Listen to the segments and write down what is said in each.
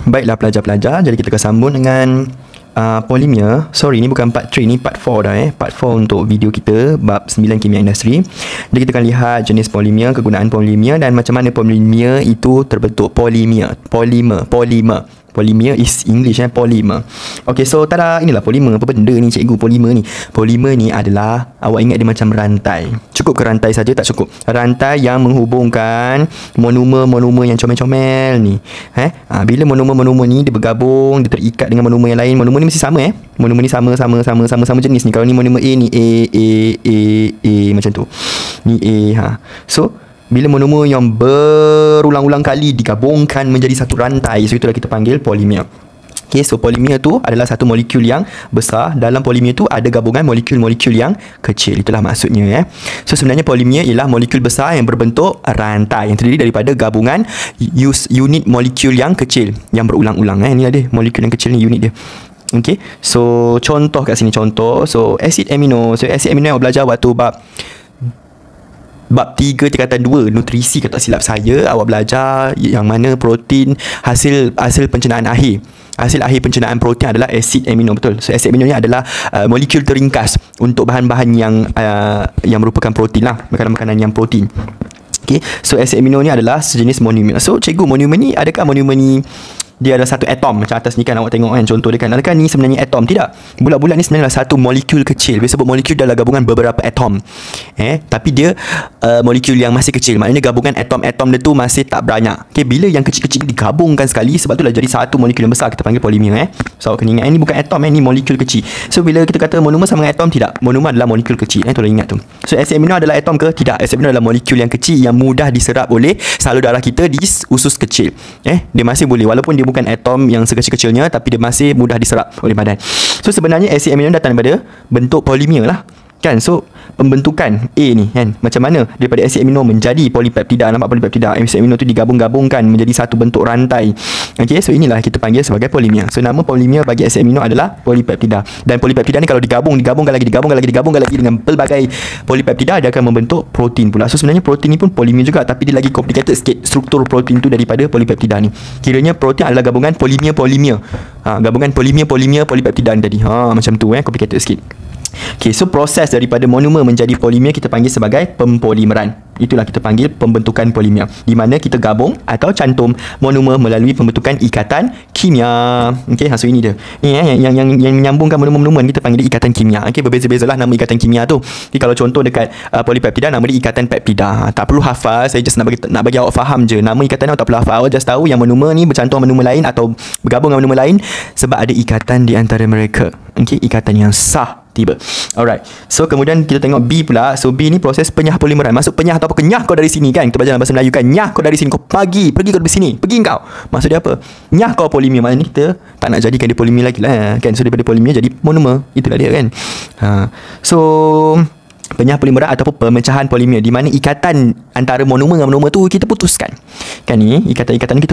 Baiklah pelajar-pelajar, jadi kita akan sambung dengan polimer. Sorry, ni bukan part 3, ni part 4 dah Part 4 untuk video kita bab 9 kimia industri. Jadi kita akan lihat jenis polimer, kegunaan polimer dan macam mana polimer itu terbentuk. Polimer is English polymer. Okay, so tada, inilah polimer. Apa benda ni cikgu polimer ni? Polimer ni adalah, awak ingat dia macam rantai. Cukup ke rantai saja? Tak cukup. Rantai yang menghubungkan monomer-monomer yang comel-comel ni. Bila monomer-monomer ni dia bergabung, dia terikat dengan monomer yang lain. Monomer ni mesti sama Monomer ni sama jenis ni. Kalau ni monomer A ni A macam tu. Ni A So bila monomer yang berulang-ulang kali digabungkan menjadi satu rantai, so itulah kita panggil polimer. Okay, so polimer tu adalah satu molekul yang besar. Dalam polimer tu ada gabungan molekul-molekul yang kecil. Itulah maksudnya So sebenarnya polimer ialah molekul besar yang berbentuk rantai, yang terdiri daripada gabungan unit molekul yang kecil yang berulang-ulang. Ni ada molekul yang kecil ni, unit dia. Okay, so contoh kat sini, contoh. So asid amino. So asid amino yang belajar waktu bab 3 tingkatan 2 nutrisi, kalau tak silap saya, awak belajar yang mana protein hasil pencernaan akhir. Hasil akhir pencernaan protein adalah asid amino, betul. So asid amino ni adalah molekul teringkas untuk bahan-bahan yang merupakan protein lah, makanan-makanan yang protein. Okay, so asid amino ni adalah sejenis monomer. So cikgu, monomer ni, adakah monomer ni dia ada satu atom? Macam atas ni kan awak tengok contoh dia kan. Adakah ni sebenarnya atom? Tidak. Bulat-bulat ni sebenarnya satu molekul kecil. Biasa sebut molekul adalah gabungan beberapa atom. Tapi dia molekul yang masih kecil. Maknanya gabungan atom-atom dia tu masih tak banyak. Okay, bila yang kecil-kecil digabungkan sekali, sebab itulah jadi satu molekul yang besar, kita panggil polimer. So awak kena ingat, ni bukan atom, ni molekul kecil. So bila kita kata monomer sama dengan atom, tidak. Monomer adalah molekul kecil. Tolong ingat tu. So asid amino adalah atom ke? Tidak. Asid amino adalah molekul yang kecil yang mudah diserap oleh salur darah kita di usus kecil. Dia masih boleh, walaupun dia bukan atom yang sekecil-kecilnya, tapi dia masih mudah diserap oleh badan. So sebenarnya asid amino datang daripada bentuk polimer lah kan. So pembentukan A ni kan, macam mana daripada asid amino menjadi polipeptida. Nampak polipeptida? Asid amino tu digabung-gabungkan menjadi satu bentuk rantai. Okay, so inilah kita panggil sebagai polimer. So nama polimer bagi asid amino adalah polipeptida. Dan polipeptida ni kalau digabungkan lagi dengan pelbagai polipeptida, dia akan membentuk protein pula. So sebenarnya protein ni pun polimer juga, tapi dia lagi complicated sikit struktur protein tu daripada polipeptida ni. Kiranya protein adalah gabungan polimer. Gabungan polimer polipeptida ni tadi. Macam tu complicated sikit. Okay, so proses daripada monomer menjadi polimer kita panggil sebagai pempolimeran. Itulah kita panggil pembentukan polimer, di mana kita gabung atau cantum monomer melalui pembentukan ikatan kimia. Okay, so ini dia. Yang menyambungkan monomer-monomer kita panggil ikatan kimia. Okay, berbeza-bezalah nama ikatan kimia tu. Okay, kalau contoh dekat polipeptida, nama dia ikatan peptida. Tak perlu hafal, saya just nak bagi awak faham je. Nama ikatan awak tak perlu hafal. Awak just tahu yang monomer ni bercantum monomer lain atau bergabung dengan monomer lain sebab ada ikatan di antara mereka. Okay, ikatan yang sah tiba. Alright. So kemudian kita tengok B pula. So B ni proses penyah polimeran. Maksud penyah atau apa? Kenyah kau dari sini kan. Kita belajar dalam bahasa Melayu kan. Nyah kau dari sini. Kau pergi kau dari sini. Pergi kau. Maksud dia apa? Nyah kau polimer. Maknanya kita tak nak jadikan dia polimer lagi lah kan. So daripada polimer jadi monomer. Itulah dia kan. So penyah polimeran ataupun pemecahan polimer, di mana ikatan antara monomer dengan monomer tu kita putuskan. Kan ni, ikatan-ikatan ni kita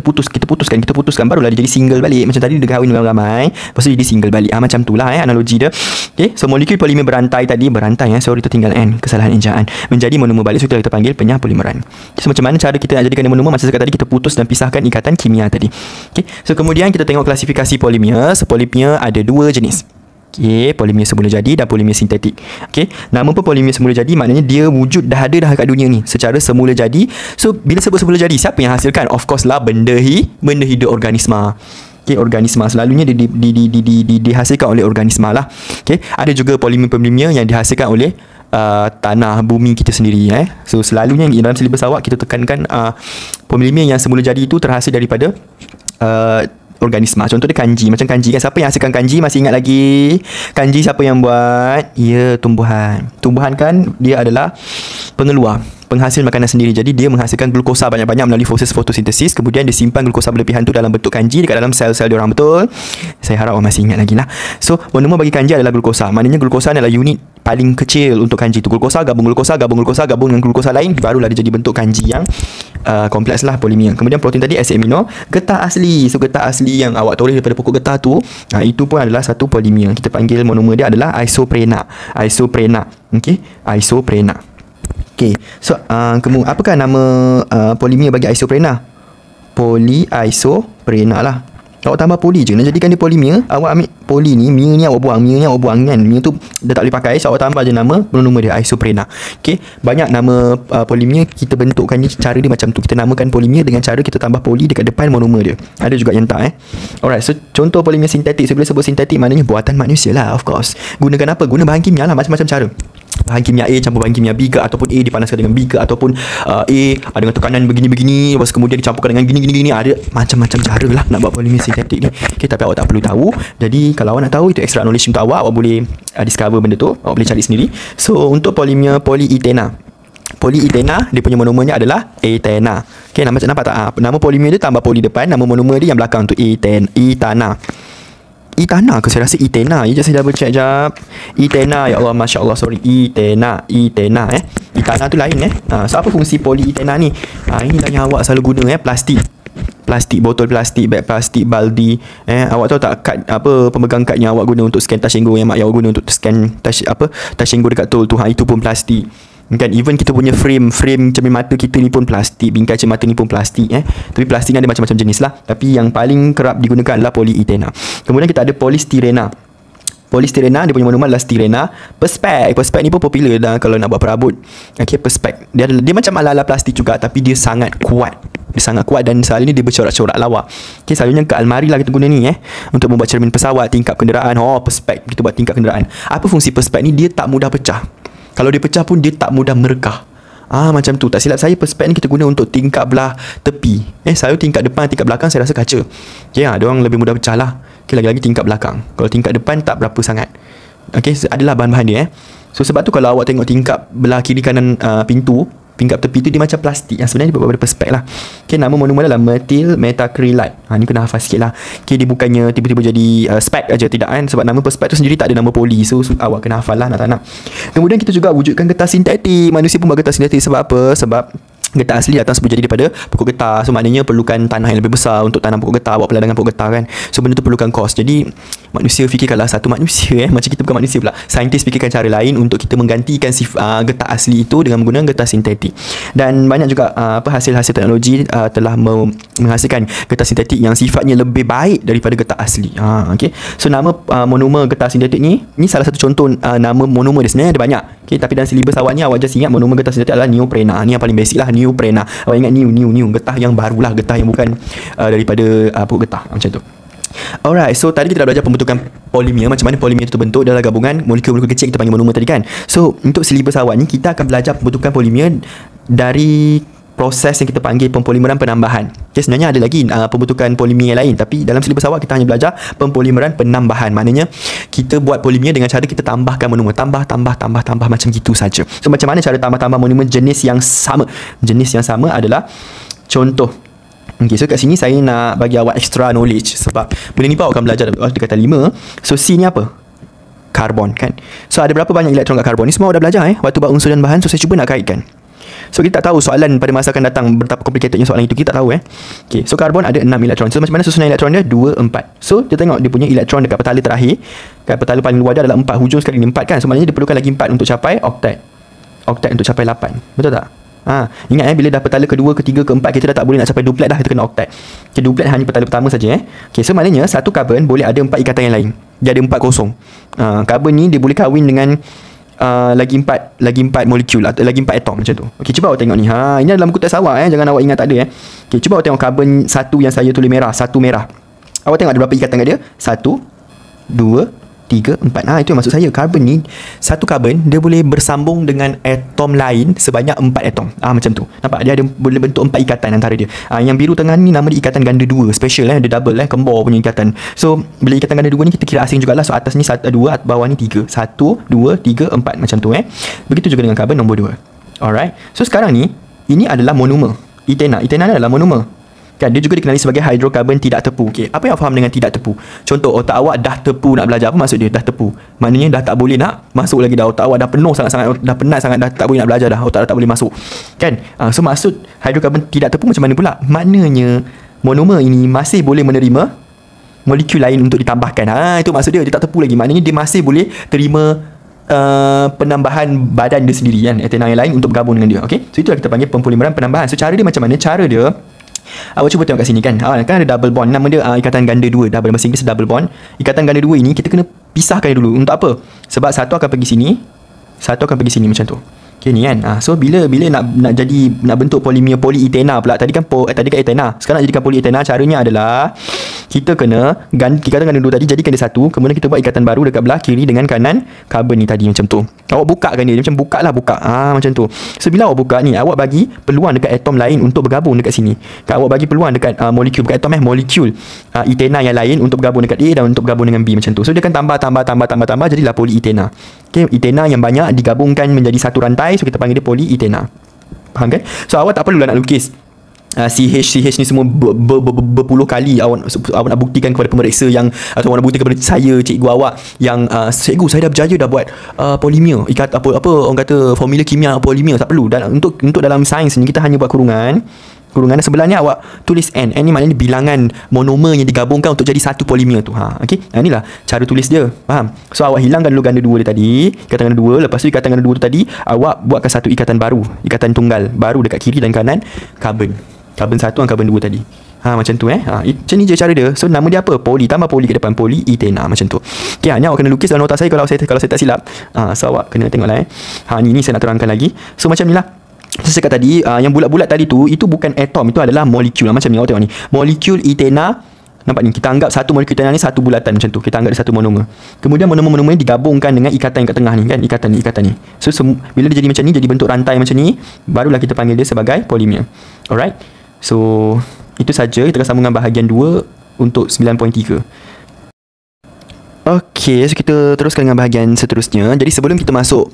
putuskan barulah dia jadi single balik. Macam tadi dia kahwin dengan ramai, lepas tu jadi single balik. Macam tu lah analogi dia. Okay, so molekul polimer berantai sorry tertinggal kesalahan ejaan, menjadi monomer balik. So kita panggil penyah polimeran. So macam mana cara kita nak jadikan dia monomer? Macam tadi kita putus dan pisahkan ikatan kimia tadi. Okay, so kemudian kita tengok klasifikasi polimer. So polimer ada dua jenis. Okay, polimer semula jadi dan polimer sintetik. Okay, nama pun polimer semula jadi maknanya dia wujud dah ada kat dunia ni secara semula jadi. So bila sebut semula jadi, siapa yang hasilkan? Of course lah benda hidup, organisma. Okay, organisma selalunya dihasilkan oleh organisma lah. Okay, ada juga polimer-polimer yang dihasilkan oleh tanah bumi kita sendiri. So selalunya dalam silibus awak kita tekankan polimer yang semula jadi itu terhasil daripada organisma. Contoh dia kanji. Macam kanji kan, siapa yang hasilkan kanji? Masih ingat lagi? Kanji siapa yang buat? Ya, tumbuhan. Tumbuhan kan dia adalah penghasil makanan sendiri. Jadi dia menghasilkan glukosa banyak-banyak melalui proses fotosintesis. Kemudian dia simpan glukosa berlebihan tu dalam bentuk kanji dekat dalam sel-sel dia orang. Betul? Saya harap awak masih ingat lagi lah. So monomer bagi kanji adalah glukosa. Maknanya glukosa adalah unit paling kecil untuk kanji tu. Glukosa gabung dengan glukosa lain, barulah dia jadi bentuk kanji yang kompleks lah, polimer. Kemudian protein tadi asid amino, getah asli. So getah asli yang awak toleh daripada pokok getah tu, itu pun adalah satu polimer. Kita panggil monomer dia adalah isoprena. Okay, isoprena. Okay, so apakah nama polimer bagi isoprena? Polyisoprena lah. Awak tambah poli je. Nak jadikan dia polimer, awak ambil poli ni, mir ni awak buang, kan. Mir tu dah tak boleh pakai, so awak tambah je nama dia isoprena. Okey, banyak nama polimer kita bentukkan ni, cara dia macam tu. Kita namakan polimer dengan cara kita tambah poli dekat depan monomer dia. Ada juga yang tak Alright, so contoh polimer sintetik. Saya boleh sebut sintetik maknanya buatan manusia lah, of course. Gunakan apa? Guna bahan kimia lah, macam-macam cara. Bahan kimia A campur bahan kimia B ke, ataupun A dipanaskan dengan B ke, ataupun A dengan tekanan begini-begini, lepas kemudian dicampurkan dengan gini-gini. Ada macam-macam cara lah nak buat polimer sintetik ni. Okay, tapi awak tak perlu tahu. Jadi kalau awak nak tahu, itu extra knowledge untuk awak. Awak boleh discover benda tu, awak boleh cari sendiri. So untuk polimer polyethena, dia punya monomernya adalah ethena. Okay, nampak tak? Nama polimer dia tambah poli depan, nama monomer dia yang belakang tu ethana. Ethana ke? Saya rasa ethena. Saya double check jap. Ethena, ya Allah, Masya Allah, sorry. Ethena Ethana tu lain So apa fungsi polyethena ni? Inilah yang awak selalu guna plastik, botol plastik, beg plastik, baldi. Awak tahu tak kad pemegang kad yang awak guna untuk scan touch and go, yang mak awak guna untuk scan touch and go dekat tol tu, itu pun plastik. Kan, even kita punya frame cermin mata kita ni pun plastik, bingkai cermin mata ni pun plastik. Tapi plastik ni ada macam-macam jenis lah, tapi yang paling kerap digunakan adalah polyethena. Kemudian kita ada polystyrena. Dia punya monomer adalah styrena. Perspex ni pun popular dah kalau nak buat perabot. Okay, perspex dia macam ala-ala plastik juga, tapi dia sangat kuat. Dan selalunya dia bercorak-corak lawa. Okay, selalunya ke almari lah kita guna ni untuk membuat cermin pesawat, tingkap kenderaan. Perspex, kita buat tingkap kenderaan. Apa fungsi perspex ni? Dia tak mudah pecah. Kalau dia pecah pun dia tak mudah merekah. Macam tu. Tak silap saya, perspex ni kita guna untuk tingkap belah tepi. Selalu tingkap depan, tingkap belakang saya rasa kaca. Okay, dia orang lebih mudah pecah lah. Okay, lagi-lagi tingkap belakang. Kalau tingkap depan tak berapa sangat. Okay, adalah bahan-bahan dia So sebab tu kalau awak tengok tingkap belah kiri kanan pintu, tingkap tepi tu dia macam plastik. Yang sebenarnya dia buat pada perspex lah. Okay, nama monomer adalah methyl metacrylate. Ni kena hafal sikit lah. Okay, dia bukannya tiba-tiba jadi spec aja, tidak kan. Sebab nama perspex tu sendiri tak ada nama poli. So awak kena hafal lah, nak tak nak. Kemudian kita juga wujudkan getah sintetik. Manusia pun buat getah sintetik. Sebab apa? Sebab getah asli datang sebelum jadi daripada pokok getah. So maknanya perlukan tanah yang lebih besar untuk tanam pokok getah, buat peladangan pokok getah kan. So benda tu perlukan kos. Jadi manusia fikirkanlah, satu manusia macam kita bukan manusia pula, saintis fikirkan cara lain untuk kita menggantikan getah asli itu dengan menggunakan getah sintetik. Dan banyak juga hasil-hasil teknologi telah menghasilkan getah sintetik yang sifatnya lebih baik daripada getah asli. Okay. So nama monomer getah sintetik ni salah satu contoh nama monomer dia. Sebenarnya ada banyak. Okay, tapi dalam silibus awak ni awak just ingat monomer getah sintetik adalah neoprena. Ni yang paling basic lah, neoprena. Awak ingat new getah yang barulah, getah yang bukan daripada pokok getah macam tu. Alright, so tadi kita dah belajar pembentukan polimer, macam mana polimer itu terbentuk dalam gabungan molekul-molekul kecil kita panggil monomer tadi kan. So untuk silibus awak ni kita akan belajar pembentukan polimer dari proses yang kita panggil pempolimeran penambahan. Okay, sebenarnya ada lagi pembentukan polimer yang lain, tapi dalam silibus awak kita hanya belajar pempolimeran penambahan. Maknanya kita buat polimer dengan cara kita tambahkan monomer, tambah macam gitu saja. So macam mana cara tambah monomer jenis yang sama? Jenis yang sama adalah contoh. Okay, so kat sini saya nak bagi awak extra knowledge, sebab benda ni pun awak akan belajar dekat 5. So C ni apa? Karbon kan. So ada berapa banyak elektron kat karbon ni? Semua awak dah belajar waktu buat unsur dan bahan. So saya cuba nak kaitkan. So kita tak tahu soalan pada masa akan datang betapa complicatednya soalan itu, kita tak tahu Okay, so karbon ada 6 elektron. So macam mana susunan elektron dia? 2, 4. So kita tengok dia punya elektron dekat petala terakhir, kat petala paling luar dia adalah 4, hujung sekali ni 4 kan. So maknanya dia perlukan lagi 4 untuk capai oktet untuk capai 8. Betul tak? Ingat bila dah petala kedua, ketiga, keempat, kita dah tak boleh nak capai duplet dah, kita kena oktet. Okay, duplet hanya petala pertama saja Okay, so maknanya satu karbon boleh ada 4 ikatan yang lain. Dia ada 4 kosong. Karbon ni dia boleh kahwin dengan lagi 4 molekul atau lagi 4 atom macam tu. Okey, cuba awak tengok ni. Ini dalam buku teks awak jangan awak ingat tak ada Okey, cuba awak tengok karbon satu yang saya tulis merah, satu merah. Awak tengok ada berapa ikatan kat dia? 1 2 3 4. Itu yang maksud saya. Karbon ni, satu karbon dia boleh bersambung dengan atom lain sebanyak 4 atom. Macam tu. Nampak? Dia ada boleh bentuk 4 ikatan antara dia. Yang biru tengah ni nama dia ikatan ganda 2. Special dia double kembar punya ikatan. So bila ikatan ganda 2 ni kita kira asing jugalah. So atas ni 1 2, bawah ni 3. 1 2 3 4 macam tu Begitu juga dengan karbon nombor 2. Alright. So sekarang ni ini adalah monomer. Ethena adalah monomer. Kan, dia juga dikenali sebagai hidrokarbon tidak tepu. Okey, apa yang faham dengan tidak tepu? Contoh, otak awak dah tepu nak belajar. Apa maksud dia dah tepu? Maknanya dah tak boleh nak masuk lagi dah. Otak awak dah penuh sangat-sangat, dah penat sangat, dah tak boleh nak belajar dah. Otak dah tak boleh masuk. Kan? So maksud hidrokarbon tidak tepu macam mana pula? Maknanya monomer ini masih boleh menerima molekul lain untuk ditambahkan. Itu maksud dia tak tepu lagi. Maknanya dia masih boleh terima penambahan badan dia sendiri kan, ethena yang lain untuk bergabung dengan dia. Okey, so itulah kita panggil pempolimeran penambahan. So cara dia macam mana? Cara dia Awak cuba tengok kat sini kan. Kan ada double bond. Nama dia ikatan ganda dua. Double bahasa Inggeris double bond. Ikatan ganda dua ini kita kena pisahkan dulu. Untuk apa? Sebab satu akan pergi sini, satu akan pergi sini macam tu. Okay ni kan. So bila nak jadi nak bentuk polimer polietena pula. Tadi kan etena. Sekarang nak jadikan polietena, caranya adalah kita kena ikatan ganda dua tadi jadikan dia satu, kemudian kita buat ikatan baru dekat belah kiri dengan kanan karbon ni tadi macam tu. Awak bukakan dia macam buka. Macam tu. So bila awak buka ni, awak bagi peluang dekat atom lain untuk bergabung dekat sini. Awak bagi peluang dekat molekul, bukan atom molekul etena yang lain untuk bergabung dekat A dan untuk bergabung dengan B macam tu. So dia akan tambah jadilah polietena. Okay, etena yang banyak digabungkan menjadi satu rantai, so kita panggil dia polietena. Faham kan? So awak tak perlulah nak lukis CH ni semua berpuluh kali. Awak nak buktikan kepada pemeriksa yang, atau awak nak buktikan kepada saya, cikgu awak yang cikgu saya dah berjaya dah buat polimer, apa orang kata formula kimia polimer. Tak perlu. Dan untuk dalam sains ni kita hanya buat kurungan sebelahnya awak tulis N. N ni maknanya bilangan monomer yang digabungkan untuk jadi satu polimer tu. Okey. Inilah cara tulis dia. Faham? So awak hilangkan dulu ganda dua dia tadi, ikatan ganda dua. Lepas tu ikatan ganda dua tu tadi awak buatkan satu ikatan baru, ikatan tunggal baru dekat kiri dan kanan karbon. Karbon satu dan karbon dua tadi. Macam tu macam ni je cara dia. So nama dia apa? Poli, tambah poli ke depan, polietena macam tu. Okey, ni awak kena lukis dalam nota saya kalau saya tak silap. So awak kena tengoklah ni saya nak terangkan lagi. So macam ni lah. Saya cakap tadi, yang bulat-bulat tadi tu, itu bukan atom, itu adalah molekul. Macam ni, awak tengok ni. Molekul etena, nampak ni, kita anggap satu molekul etena ni satu bulatan macam tu. Kita anggap dia satu monomer. Kemudian monomer ni digabungkan dengan ikatan yang kat tengah ni kan, ikatan ni. So bila dia jadi macam ni, jadi bentuk rantai macam ni, barulah kita panggil dia sebagai polimer. Alright. So itu saja, kita akan sambungkan bahagian 2 untuk 9.3. Okey, so kita teruskan dengan bahagian seterusnya. Jadi sebelum kita masuk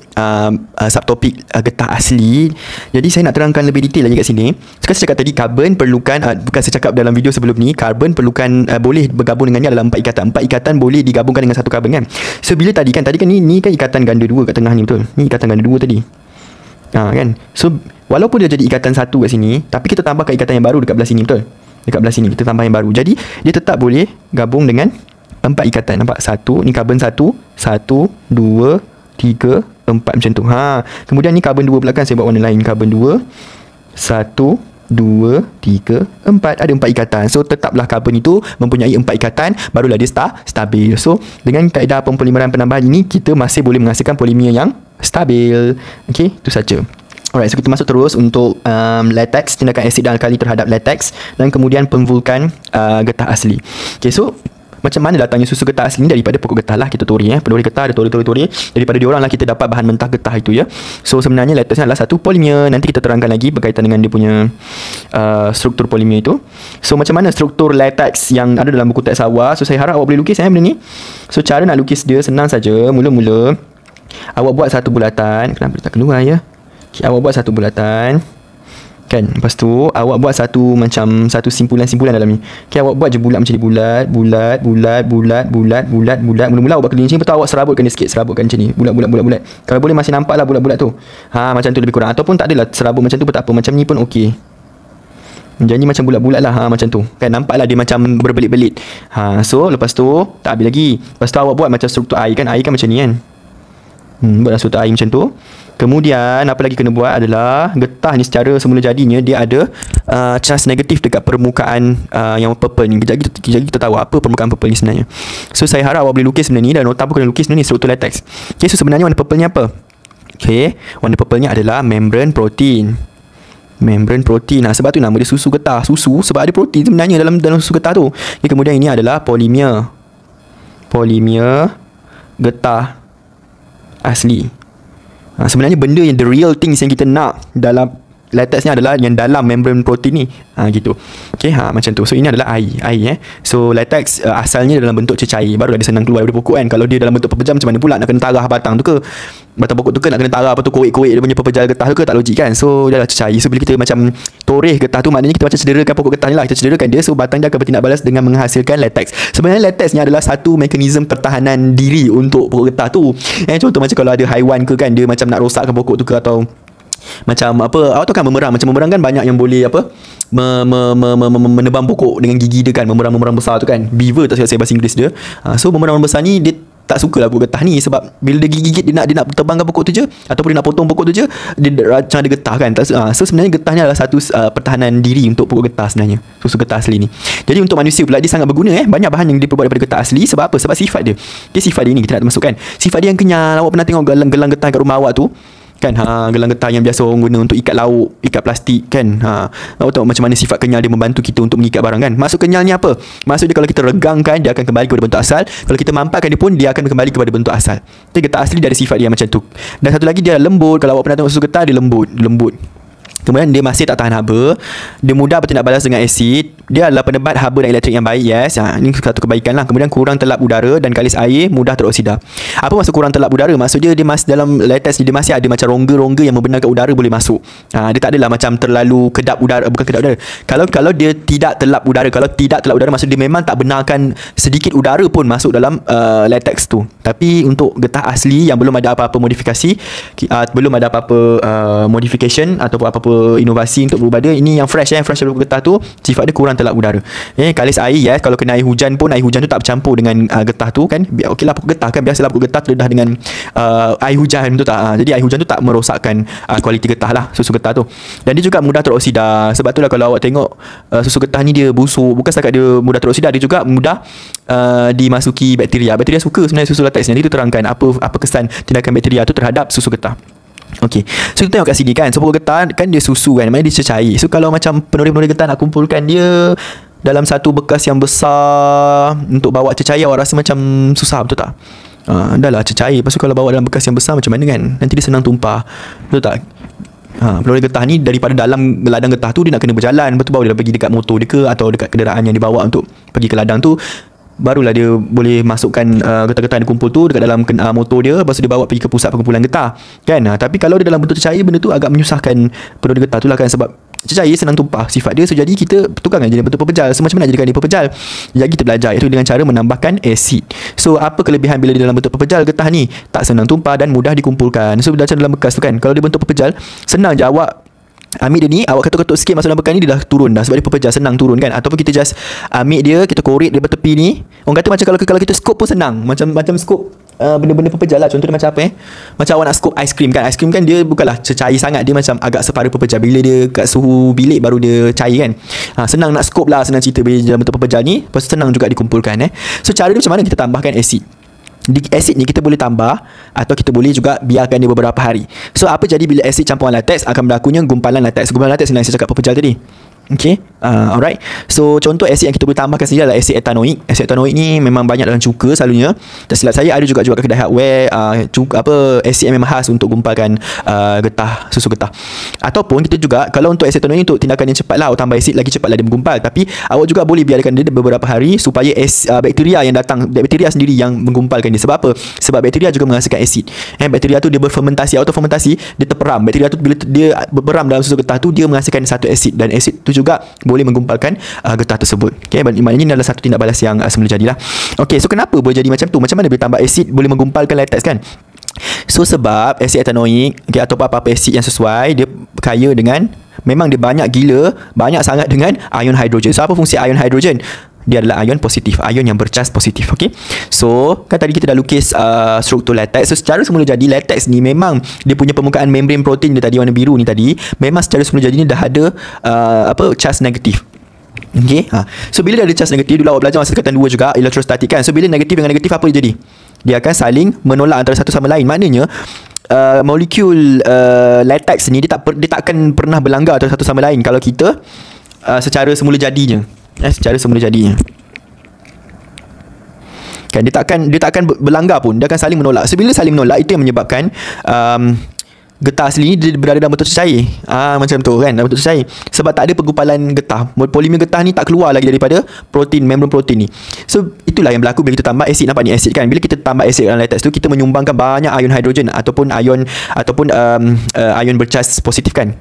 subtopik getah asli, jadi saya nak terangkan lebih detail lagi kat sini. Sekarang saya cakap tadi karbon perlukan, bukan saya cakap dalam video sebelum ni, karbon perlukan boleh bergabung dengannya adalah 4 ikatan. 4 ikatan boleh digabungkan dengan satu karbon kan. So bila tadi kan ni kan ikatan ganda 2 kat tengah ni, betul? Ni ikatan ganda 2 tadi. Kan. So walaupun dia jadi ikatan satu kat sini, tapi kita tambahkan ikatan yang baru dekat belah sini, betul? Dekat belah sini kita tambah yang baru. Jadi dia tetap boleh gabung dengan 4 ikatan. Nampak? Satu, ni karbon 1, 1, 2, 3, 4 macam tu. Kemudian ni karbon 2 pula kan, saya buat warna lain. Karbon 2, 1, 2, 3, 4. Ada 4 ikatan. So tetaplah karbon itu mempunyai 4 ikatan, barulah dia stabil. So dengan kaedah pempolimeran penambahan ini, kita masih boleh menghasilkan polimer yang stabil. Okey, itu saja. Alright, so kita masuk terus untuk latex, tindakan asid dan alkali terhadap latex, dan kemudian pemvulkan getah asli. Okay, so macam mana datangnya susu getah asli ni? Daripada pokok getah lah, kita tori peduri getah, ada tori. Daripada diorang lah kita dapat bahan mentah getah itu ya. So sebenarnya latex ni adalah satu polimer. Nanti kita terangkan lagi berkaitan dengan dia punya struktur polimer itu. So macam mana struktur latex yang ada dalam buku teks awak? So saya harap awak boleh lukis benda ni. So cara nak lukis dia senang saja. Mula-mula awak buat satu bulatan. Kenapa dia tak keluar ya? Okay, awak buat satu bulatan kan. Lepas tu awak buat satu simpulan dalam ni. Okay, awak buat je bulat macam ni, bulat. Mula-mula awak buat keliling macam ni, betul, awak serabutkan dia sikit, serabutkan macam ni, bulat. Kalau boleh masih nampak lah bulat-bulat tu. Macam tu lebih kurang. Ataupun tak adalah serabut macam tu pun tak apa, macam ni pun okey. Jadi macam bulat-bulat lah, macam tu kan, nampak lah dia macam berbelit-belit. So lepas tu tak habis lagi. Lepas tu awak buat macam struktur air kan, air kan macam ni kan. Buatlah struktur air macam tu. Kemudian apa lagi kena buat adalah getah ni secara semula jadinya dia ada charge negatif dekat permukaan yang purple ni. Jadi kita tahu apa permukaan purple ni sebenarnya. So saya harap awak boleh lukis benda ni, dan nota pun kena lukis benda ni, struktur latex. Okay, so sebenarnya warna purple ni apa? Okay, warna purple ni adalah membran protein. Membran protein. Sebab tu nama dia susu getah. Susu sebab ada protein sebenarnya dalam susu getah tu. Okay, kemudian ini adalah polimer getah asli. Sebenarnya benda yang the real things yang kita nak dalam latex ni adalah yang dalam membran protein ni. Gitu. Okey, macam tu. So ini adalah air So latex asalnya dalam bentuk cecair, barulah dia senang keluar daripada pokok kan. Kalau dia dalam bentuk pepejal, macam mana pula nak kena tarah batang tu ke? Batang pokok tu ke nak kena tarah apa tu, korek-korek dia punya pepejal getah tu ke? Tak logik kan. So dia adalah cecair. So bila kita macam toreh getah tu, maknanya kita macam cederakan pokok getah ni lah. Kita cederakan dia, so batang dia akan bertindak balas dengan menghasilkan latex. Sebenarnya latex ni adalah satu mekanisme pertahanan diri untuk pokok getah tu. Contoh macam kalau ada haiwan ke kan, dia macam nak rosakkan pokok tu ke, atau macam apa, awak tahu kan memerang. Macam memerang kan banyak yang boleh apa, menebang pokok dengan gigi dia kan, memerang besar tu kan. Beaver tak silap saya bahasa Inggeris dia. So memerang besar ni dia tak sukalah pokok getah ni, sebab bila dia gigit dia nak terbangkan pokok tu je, ataupun dia nak potong pokok tu je, dia macam ada getah kan. So sebenarnya getah ni adalah satu pertahanan diri untuk pokok getah sebenarnya, susu getah asli ni. Jadi untuk manusia pula dia sangat berguna. Banyak bahan yang diperbuat daripada getah asli. Sebab apa? Sebab sifat dia. Sifat dia ni kita nak masukkan. Sifat dia yang kenyal. Awak pernah tengok gelang getah kat rumah awak tu kan, gelang getah yang biasa orang guna untuk ikat lauk, ikat plastik kan. Awak tahu macam mana sifat kenyal dia membantu kita untuk mengikat barang kan. Maksud kenyal ni apa? Maksud dia kalau kita regangkan, dia akan kembali kepada bentuk asal. Kalau kita mampatkan dia pun, dia akan kembali kepada bentuk asal. Jadi getah asli dia ada sifat dia macam tu. Dan satu lagi, dia lembut. Kalau awak pernah tengok susu getah, dia lembut. Kemudian dia masih tak tahan haba. Dia mudah bertindak balas dengan asid. Dia adalah penebat haba dan elektrik yang baik. Yes, ini satu kebaikan lah. Kemudian kurang terlap udara dan kalis air mudah teroksida. Apa maksud kurang terlap udara? Maksudnya dia masih dalam latex ni, dia masih ada macam rongga-rongga yang membenarkan udara boleh masuk. Dia tak adalah macam terlalu kedap udara. Bukan kedap udara, kalau dia tidak terlap udara. Kalau tidak terlap udara, maksud dia memang tak benarkan sedikit udara pun masuk dalam latex tu. Tapi untuk getah asli yang belum ada apa-apa modifikasi, belum ada apa-apa modification ataupun apa-apa inovasi untuk berubah dia, ini yang fresh fresh dari getah tu, sifat dia kurang terlap udara. Kalis air, yes, kalau kena air hujan pun, air hujan tu tak bercampur dengan getah tu kan. Okeylah, pokok getah kan biasalah pokok getah terdedah dengan air hujan tu tak. Jadi air hujan tu tak merosakkan kualiti getah lah, susu getah tu. Dan dia juga mudah teroksida. Sebab tu lah kalau awak tengok susu getah ni dia busuk, bukan setakat dia mudah teroksida, dia juga mudah dimasuki bakteria. Bakteria suka sebenarnya susu latex ni. Nanti tu terangkan apa kesan tindakan bakteria tu terhadap susu getah. Okey. So kita tengok kat sini kan, so pokok getah kan dia susu kan, maknanya dia cecair. So kalau macam penuri-penuri getah nak kumpulkan dia dalam satu bekas yang besar untuk bawa cecair, awak rasa macam susah, betul tak? Dah lah cecair. Lepas tu kalau bawa dalam bekas yang besar macam mana kan, nanti dia senang tumpah, betul tak? Penuri getah ni daripada dalam ladang getah tu dia nak kena berjalan, betul, baru dia pergi dekat motor dia ke atau dekat kenderaan yang dibawa untuk pergi ke ladang tu, barulah dia boleh masukkan getah-getah yang dikumpul tu dekat dalam motor dia. Lepas tu dia bawa pergi ke pusat pengumpulan getah kan. Tapi kalau dia dalam bentuk cecair, benda tu agak menyusahkan penuri getah tu lah kan, sebab cecair senang tumpah sifat dia. So jadi kita tukarkan jadi bentuk pepejal. So macam mana nak jadikan dia pepejal? Jadi kita belajar, iaitu dengan cara menambahkan asid. So apa kelebihan bila dia dalam bentuk pepejal getah ni? Tak senang tumpah dan mudah dikumpulkan. So bila dalam bekas tu kan, kalau dia bentuk pepejal, senang je awak ambil dia ni, awak ketuk-ketuk sikit masuk dalam bekas ni, dia dah turun dah, sebab dia pepejal, senang turun kan. Ataupun kita just ambil dia, kita korek dia tepi ni. Orang kata macam kalau kita skop pun senang, macam skop benda-benda pepejal lah. Contoh dia macam apa macam awak nak skop aiskrim kan. Aiskrim kan dia bukanlah cecair sangat, dia macam agak separa pepejal. Bila dia kat suhu bilik baru dia cair kan. Senang nak skop lah, senang cerita bila dalam bentuk pepejal ni. Lepas tu senang juga dikumpulkan. So cara dia macam mana kita tambahkan asid? Asid ni kita boleh tambah atau kita boleh juga biarkan dia beberapa hari. So apa jadi bila asid campuran latex? Akan berlakunya gumpalan latex. Gumpalan latex ni yang saya cakap pepejal tadi. Okay, alright. So contoh asid yang kita boleh tambahkan sendiri adalah asid etanoik. Asid etanoik ni memang banyak dalam cuka selalunya. Tak silap saya ada juga jual kat kedai hardware asid yang memang khas untuk gumpalkan getah, susu getah. Ataupun kita juga, kalau untuk asid etanoik ni untuk tindakan yang cepat lah, awak tambah asid lagi cepatlah dia menggumpal. Tapi awak juga boleh biarkan dia beberapa hari supaya bakteria yang datang, bakteria sendiri yang menggumpalkan dia. Sebab apa? Sebab bakteria juga menghasilkan asid. Bakteria tu dia berfermentasi, autofermentasi, dia terperam. Bakteria tu bila dia berperam dalam susu getah tu, dia menghasilkan satu asid, dan asid tu juga boleh menggumpalkan getah tersebut. Okay, maknanya ini adalah satu tindak balas yang semula jadilah. Okay, so kenapa boleh jadi macam tu? Macam mana bila tambah asid boleh menggumpalkan latex kan? So sebab asid etanoik, okay, atau apa-apa asid yang sesuai, dia kaya dengan, memang dia banyak sangat dengan ion hidrogen. So apa fungsi ion hidrogen? Dia adalah ion positif, ion yang bercas positif. Okay, so kan tadi kita dah lukis struktur latex. So secara semula jadi latex ni memang dia punya permukaan membran protein dia tadi warna biru ni tadi, memang secara semula jadi ni dah ada charge negatif. Okay, so bila dia ada charge negatif, dulu awak belajar masa tingkatan 2 juga, elektrostatik kan. So bila negatif dengan negatif, apa dia jadi? Dia akan saling menolak antara satu sama lain. Maknanya molekul latex ni dia takkan pernah berlanggar antara satu sama lain kalau kita secara semula jadinya. Secara semula jadinya kan, dia takkan berlanggar pun, dia akan saling menolak. So bila saling menolak, itu yang menyebabkan getah asli ni dia berada dalam bentuk cecair. Macam tu kan, dalam bentuk cecair. Sebab tak ada penggumpalan getah. Polimer getah ni tak keluar lagi daripada protein, membran protein ni. So itulah yang berlaku bila kita tambah asid. Nampak ni asid kan, bila kita tambah asid dalam latex tu, kita menyumbangkan banyak ion hidrogen ataupun ion bercas positif kan.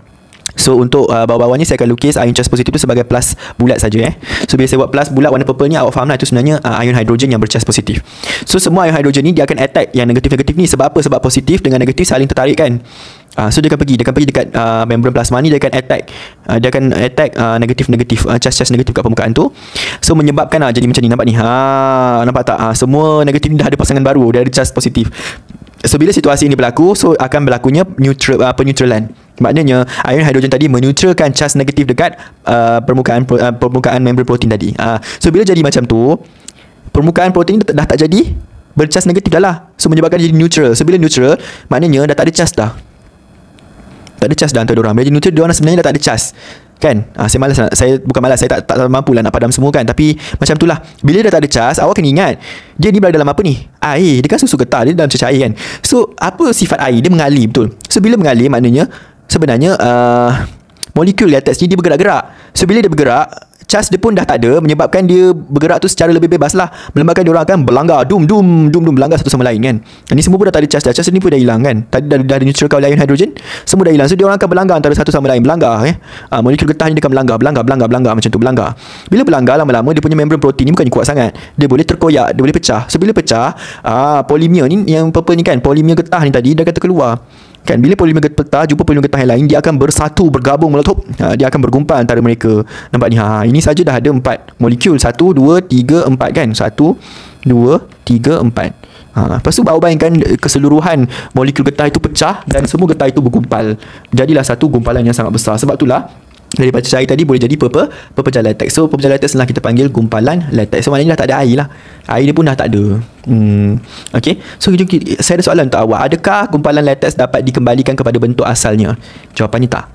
So untuk bawah-bawah ni saya akan lukis ion charge positif tu sebagai plus bulat saja So bila saya buat plus bulat warna purple ni, awak faham lah itu sebenarnya ion hidrogen yang bercharge positif. So semua ion hidrogen ni dia akan attack yang negatif-negatif ni. Sebab apa? Sebab positif dengan negatif saling tertarik kan. So dia akan pergi dekat membran plasma ni, dia akan attack negatif-negatif, charge negatif kat permukaan tu. So menyebabkan jadi macam ni, nampak ni. Nampak tak? Semua negatif ni dah ada pasangan baru, dia ada charge positif. So bila situasi ini berlaku, so akan berlakunya peneutralan. Maknanya ion hidrogen tadi meneutralkan charge negatif dekat permukaan membran protein tadi. So bila jadi macam tu, permukaan protein dah tak jadi bercharge negatif dah lah. So menyebabkan jadi neutral. So bila neutral, maknanya dah tak ada charge dah. Tak ada charge dah antara diorang. Bila jadi neutral, diorang sebenarnya dah tak ada charge kan. Saya bukan malas, saya tak mampu lah nak padam semua kan. Tapi macam tu lah. Bila dah tak ada charge, awak kena ingat, dia ni berada dalam apa ni? Air. Dia kan susu getah, dia dalam cecair kan. So apa sifat air? Dia mengalir, betul. So bila mengalir, maknanya sebenarnya molekul latex ni dia bergerak-gerak. So bila dia bergerak, charge dia pun dah tak ada, menyebabkan dia bergerak tu secara lebih bebas lah. Menyebabkan dia orang akan berlanggar, dum berlanggar satu sama lain kan. Ini semua pun dah tak ada charge dah. Charge ni pun dah hilang kan. Tadi dah neutralkan oleh ion hidrogen, semua dah hilang. So dia orang akan berlanggar antara satu sama lain, berlanggar molekul getah ni dia akan berlanggar macam tu, berlanggar. Bila berlanggar lama-lama dia punya membran protein ni bukannya kuat sangat. Dia boleh terkoyak, dia boleh pecah. So bila pecah, polimer ni yang purple ni kan, polimer getah ni tadi dia kata keluar. Kan bila polimer getah jumpa polimer getah yang lain, dia akan bersatu, bergabung, meletup. Dia akan bergumpal antara mereka. Nampak ni? Ini saja dah ada 4 molekul. 1 2 3 4 kan. 1 2 3 4. Lepas tu awak bayangkan keseluruhan molekul getah itu pecah dan semua getah itu bergumpal. Jadilah satu gumpalan yang sangat besar. Sebab itulah daripada cecair tadi boleh jadi pepecah latex. So pepecah latex lah kita panggil gumpalan latex. So maknanya dah tak ada air lah. Air dia pun dah tak ada. Okay. So saya ada soalan untuk awak. Adakah gumpalan latex dapat dikembalikan kepada bentuk asalnya? Jawapannya tak.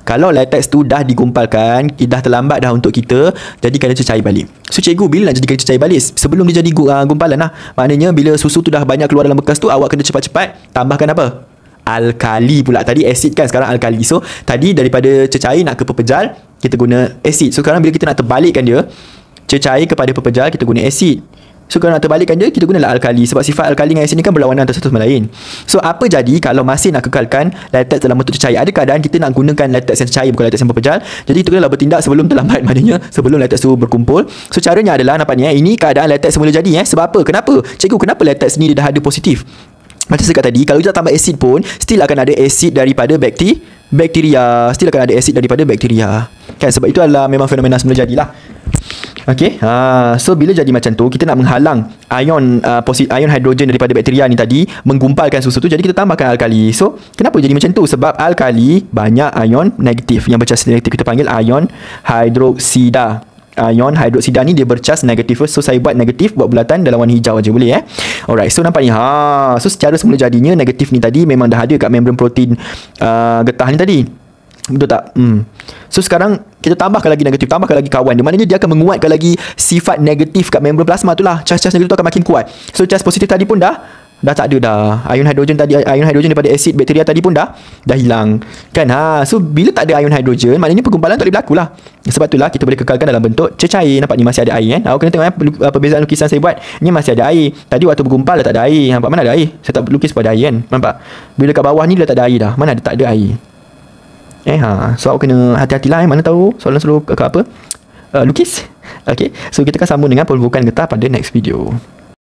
Kalau latex tu dah digumpalkan, dah terlambat dah untuk kita jadikan dia cecair balik. So cikgu bila nak jadikan cecair balik? Sebelum dia jadi gumpalan lah. Maknanya bila susu tu dah banyak keluar dalam bekas tu, awak kena cepat-cepat tambahkan apa? Alkali pula. Tadi asid kan, sekarang alkali. So tadi daripada cecair nak ke pepejal, kita guna asid. So sekarang bila kita nak terbalikkan dia, cecair kepada pepejal, kita guna asid. So kalau nak terbalikkan dia, kita gunalah alkali. Sebab sifat alkali dengan asid ni kan berlawanan antara satu sama lain. So apa jadi kalau masih nak kekalkan latex dalam bentuk cecair? Ada keadaan kita nak gunakan latex yang cecair, bukan latex yang pepejal. Jadi kita kena bertindak sebelum terlambat. Maknanya sebelum latex tu berkumpul. So caranya adalah, nampak ni ini keadaan latex semula jadi. Sebab apa? Kenapa? Cikgu, kenapa latex ni dia dah ada positif? Macam saya kata tadi, kalau kita tambah asid pun still akan ada asid daripada bakteria. Still akan ada asid daripada bakteria. Kan, sebab itu adalah memang fenomena semula jadilah. Okey. So bila jadi macam tu, kita nak menghalang ion hidrogen daripada bakteria ni tadi menggumpalkan susu tu, jadi kita tambahkan alkali. So kenapa jadi macam tu? Sebab alkali banyak ion negatif. Yang bercharge negatif kita panggil ion hidroksida. Ion hidroksida ni dia bercharge negatif. So saya buat negatif, buat bulatan dalam warna hijau aja boleh Alright, so nampak ni. So secara semula jadinya negatif ni tadi memang dah ada kat membran protein getah ni tadi. Betul tak? So sekarang kita tambahkan lagi negatif, tambahkan lagi kawan dia. Maknanya dia akan menguatkan lagi sifat negatif kat membran plasma tu lah. Charge negatif tu akan makin kuat. So charge positif tadi pun dah tak ada dah. Ion hidrogen daripada asid bakteria tadi pun dah hilang. Kan? So bila tak ada ion hidrogen, maknanya pergumpalan tak boleh berlaku lah. Sebab itulah kita boleh kekalkan dalam bentuk cecair. Nampak ni masih ada air Awak kena tengok perbezaan lukisan saya buat. Ni masih ada air. Tadi waktu bergumpal dah tak ada air. Nampak mana ada air? Saya tak lukis pada air kan. Nampak? Bila kat bawah ni dah tak ada air dah. Mana ada tak ada air? So awak kena hati-hatilah mana tahu soalan suruh ke apa? Lukis. Okay. So kita akan sambung dengan pembukaan getah pada next video.